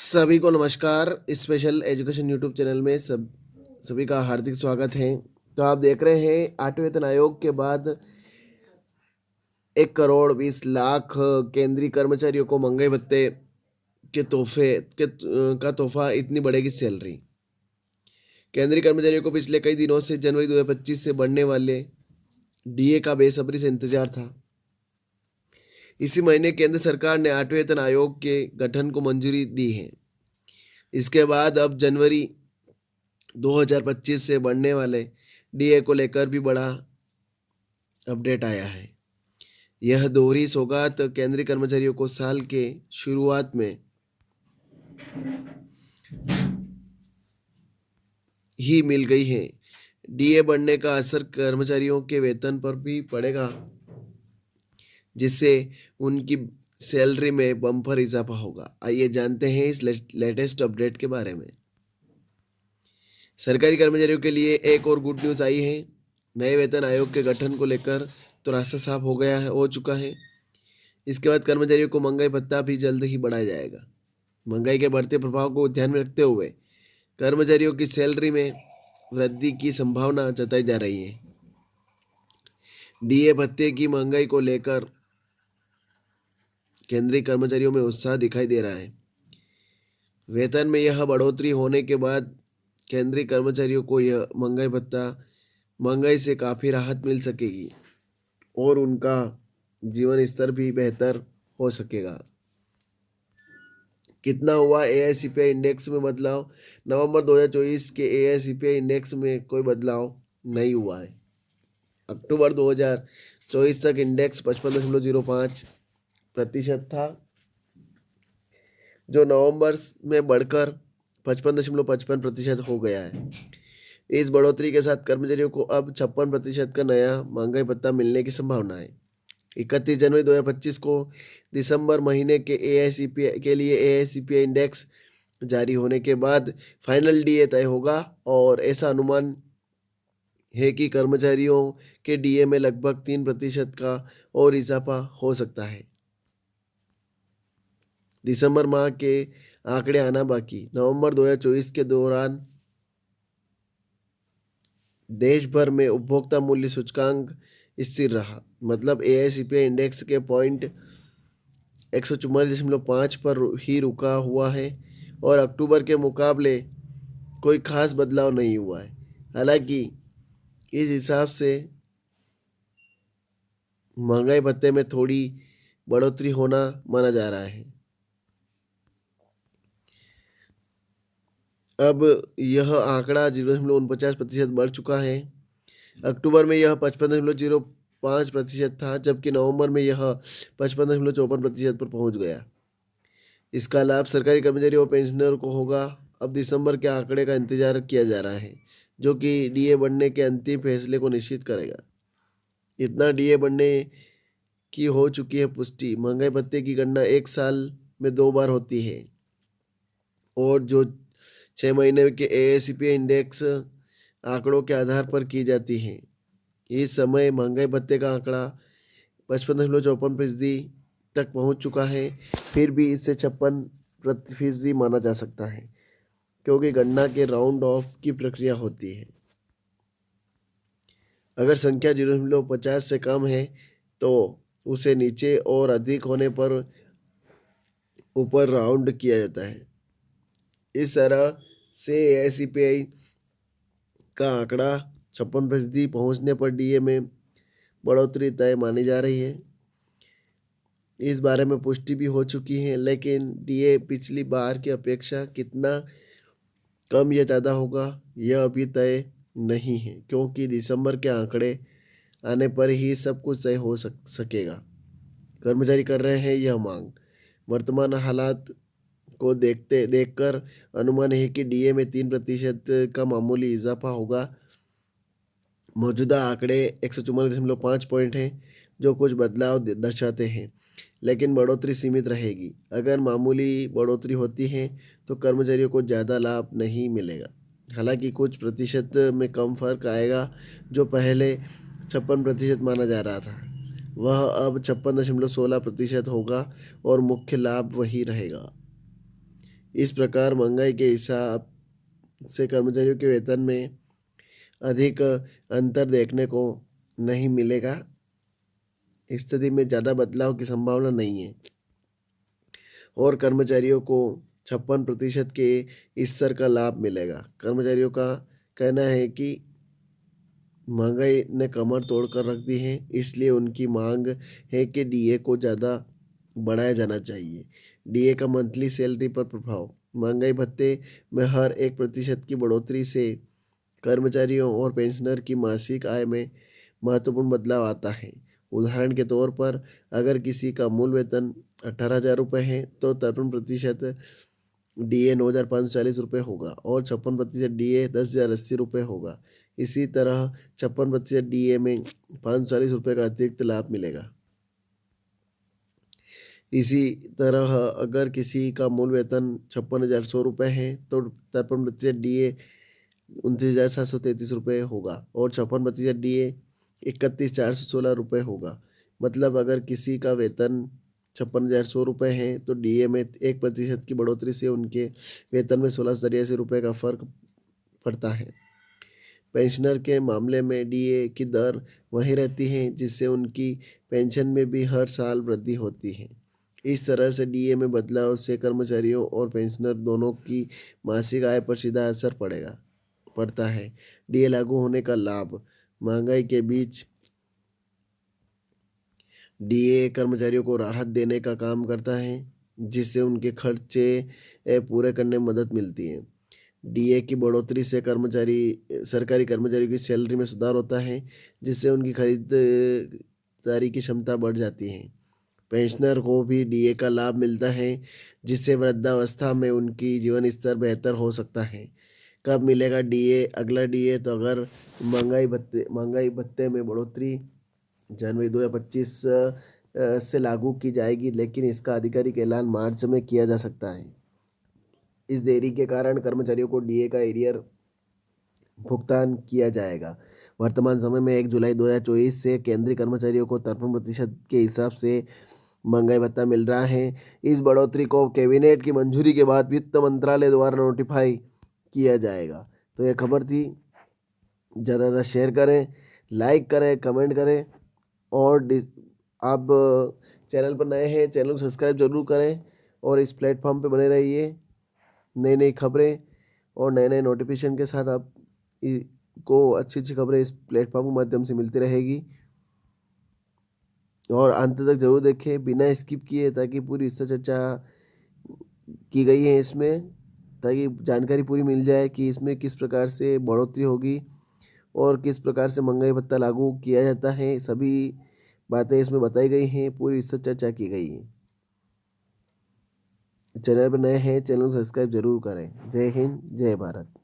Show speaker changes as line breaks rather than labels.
सभी को नमस्कार। स्पेशल एजुकेशन यूट्यूब चैनल में सभी का हार्दिक स्वागत है। तो आप देख रहे हैं 8वें वेतन आयोग के बाद 1,20,00,000 केंद्रीय कर्मचारियों को महंगाई भत्ते के तोहफे का तोहफा इतनी बढ़ेगी सैलरी। केंद्रीय कर्मचारियों को पिछले कई दिनों से जनवरी 2025 से बढ़ने वाले डीए का बेसब्री से इंतजार था। इसी महीने केंद्र सरकार ने 8वें वेतन आयोग के गठन को मंजूरी दी है। इसके बाद अब जनवरी 2025 से बढ़ने वाले डीए को लेकर भी बड़ा अपडेट आया है। यह दोहरी सौगात केंद्रीय कर्मचारियों को साल के शुरुआत में ही मिल गई है। डीए बढ़ने का असर कर्मचारियों के वेतन पर भी पड़ेगा, जिससे उनकी सैलरी में बम्पर इजाफा होगा। आइए जानते हैं इस लेटेस्ट अपडेट के बारे में। सरकारी कर्मचारियों के लिए एक और गुड न्यूज़ आई है। नए वेतन आयोग के गठन को लेकर तो रास्ता साफ हो चुका है। इसके बाद कर्मचारियों को महंगाई भत्ता भी जल्द ही बढ़ाया जाएगा। महंगाई के बढ़ते प्रभाव को ध्यान में रखते हुए कर्मचारियों की सैलरी में वृद्धि की संभावना जताई जा रही है। डीए भत्ते की महंगाई को लेकर केंद्रीय कर्मचारियों में उत्साह दिखाई दे रहा है। वेतन में यह बढ़ोतरी होने के बाद केंद्रीय कर्मचारियों को यह महंगाई भत्ता महंगाई से काफ़ी राहत मिल सकेगी और उनका जीवन स्तर भी बेहतर हो सकेगा। कितना हुआ एआईसीपीआई इंडेक्स में बदलाव? नवंबर 2024 के एआईसीपीआई इंडेक्स में कोई बदलाव नहीं हुआ है। अक्टूबर 2024 तक इंडेक्स 55.05% था, जो नवंबर में बढ़कर 55.55% हो गया है। इस बढ़ोतरी के साथ कर्मचारियों को अब 56% का नया महंगाई भत्ता मिलने की संभावना है। 31 जनवरी 2025 को दिसंबर महीने के एआईसीपीआई के लिए एआईसीपीआई इंडेक्स जारी होने के बाद फाइनल डीए तय होगा और ऐसा अनुमान है कि कर्मचारियों के डीए में लगभग 3% का और इजाफा हो सकता है। दिसंबर माह के आंकड़े आना बाकी। नवंबर 2024 के दौरान देश भर में उपभोक्ता मूल्य सूचकांक स्थिर रहा, मतलब एआईसीपीआई इंडेक्स के पॉइंट 144.5 पर ही रुका हुआ है और अक्टूबर के मुकाबले कोई खास बदलाव नहीं हुआ है। हालांकि इस हिसाब से महंगाई भत्ते में थोड़ी बढ़ोतरी होना माना जा रहा है। अब यह आंकड़ा 0.49% बढ़ चुका है। अक्टूबर में यह 55.05% था, जबकि नवंबर में यह 55.54% पर पहुंच गया। इसका लाभ सरकारी कर्मचारियों और पेंशनर को होगा। अब दिसंबर के आंकड़े का इंतजार किया जा रहा है, जो कि डीए बढ़ने के अंतिम फैसले को निश्चित करेगा। इतना डीए बढ़ने की हो चुकी है पुष्टि। महंगाई भत्ते की गणना 1 साल में 2 बार होती है और जो 6 महीने के एआईसीपीआई इंडेक्स आंकड़ों के आधार पर की जाती है। इस समय महंगाई भत्ते का आंकड़ा 55.54% तक पहुंच चुका है। फिर भी इसे 56% माना जा सकता है, क्योंकि गणना के राउंड ऑफ की प्रक्रिया होती है। अगर संख्या 0.50 से कम है तो उसे नीचे और अधिक होने पर ऊपर राउंड किया जाता है। इस तरह से एआईसीपीआई का आंकड़ा 56% पहुंचने पर डीए में बढ़ोतरी तय मानी जा रही है। इस बारे में पुष्टि भी हो चुकी है, लेकिन डीए पिछली बार की अपेक्षा कितना कम या ज़्यादा होगा यह अभी तय नहीं है, क्योंकि दिसंबर के आंकड़े आने पर ही सब कुछ तय हो सकेगा। कर्मचारी कर रहे हैं यह मांग। वर्तमान हालात को देखकर अनुमान है कि डीए में 3% का मामूली इजाफा होगा। मौजूदा आंकड़े 144.5 पॉइंट हैं, जो कुछ बदलाव दर्शाते हैं, लेकिन बढ़ोतरी सीमित रहेगी। अगर मामूली बढ़ोतरी होती है तो कर्मचारियों को ज़्यादा लाभ नहीं मिलेगा। हालांकि कुछ प्रतिशत में कम फर्क आएगा। जो पहले 56% माना जा रहा था, वह अब 56.16% होगा और मुख्य लाभ वही रहेगा। इस प्रकार महंगाई के हिसाब से कर्मचारियों के वेतन में अधिक अंतर देखने को नहीं मिलेगा। स्थिति में ज़्यादा बदलाव की संभावना नहीं है और कर्मचारियों को 56% के स्तर का लाभ मिलेगा। कर्मचारियों का कहना है कि महंगाई ने कमर तोड़कर रख दी है, इसलिए उनकी मांग है कि डीए को ज़्यादा बढ़ाया जाना चाहिए। डीए का मंथली सैलरी पर प्रभाव। महंगाई भत्ते में हर 1% की बढ़ोतरी से कर्मचारियों और पेंशनर की मासिक आय में महत्वपूर्ण बदलाव आता है। उदाहरण के तौर पर अगर किसी का मूल वेतन 18,000 रुपये है तो 53% डीए 9,540 रुपये होगा और 56% डीए 10,080 रुपये होगा। इसी तरह 56% डीए में 540 रुपये का अतिरिक्त लाभ मिलेगा। इसी तरह अगर किसी का मूल वेतन 56,100 रुपये है तो 53% डीए 29,733 रुपये होगा और 56% डीए 31,416 रुपये होगा। मतलब अगर किसी का वेतन 56,100 रुपये है तो डीए में 1% की बढ़ोतरी से उनके वेतन में 1,683 रुपये का फर्क पड़ता है। पेंशनर के मामले में डीए की दर वही रहती है, जिससे उनकी पेंशन में भी हर साल वृद्धि होती है। इस तरह से डीए में बदलाव से कर्मचारियों और पेंशनर दोनों की मासिक आय पर सीधा असर पड़ता है। डीए लागू होने का लाभ। महंगाई के बीच डीए कर्मचारियों को राहत देने का काम करता है, जिससे उनके खर्चे पूरे करने में मदद मिलती है। डीए की बढ़ोतरी से सरकारी कर्मचारियों की सैलरी में सुधार होता है, जिससे उनकी खरीदारी की क्षमता बढ़ जाती है। पेंशनर को भी डीए का लाभ मिलता है, जिससे वृद्धावस्था में उनकी जीवन स्तर बेहतर हो सकता है। कब मिलेगा डीए? अगला डीए तो अगर महंगाई भत्ते में बढ़ोतरी जनवरी 2025 से लागू की जाएगी, लेकिन इसका आधिकारिक ऐलान मार्च में किया जा सकता है। इस देरी के कारण कर्मचारियों को डीए का एरियर भुगतान किया जाएगा। वर्तमान समय में 1 जुलाई 2024 से केंद्रीय कर्मचारियों को 53% के हिसाब से महंगाई भत्ता मिल रहा है। इस बढ़ोतरी को कैबिनेट की मंजूरी के बाद वित्त मंत्रालय द्वारा नोटिफाई किया जाएगा। तो ये खबर थी। ज़्यादा शेयर करें, लाइक करें, कमेंट करें और आप चैनल पर नए हैं, चैनल को सब्सक्राइब जरूर करें और इस प्लेटफॉर्म पे बने रहिए। नई नई खबरें और नए नए नोटिफिकेशन के साथ आप को अच्छी अच्छी खबरें इस प्लेटफॉर्म के माध्यम से मिलती रहेगी। और अंत तक जरूर देखें बिना स्किप किए, ताकि पूरी इससे चर्चा की गई है इसमें, ताकि जानकारी पूरी मिल जाए कि इसमें किस प्रकार से बढ़ोतरी होगी और किस प्रकार से महंगाई भत्ता लागू किया जाता है। सभी बातें इसमें बताई गई हैं, पूरी इससे चर्चा की गई है। चैनल पर नए हैं, चैनल को सब्सक्राइब जरूर करें। जय हिंद, जय भारत।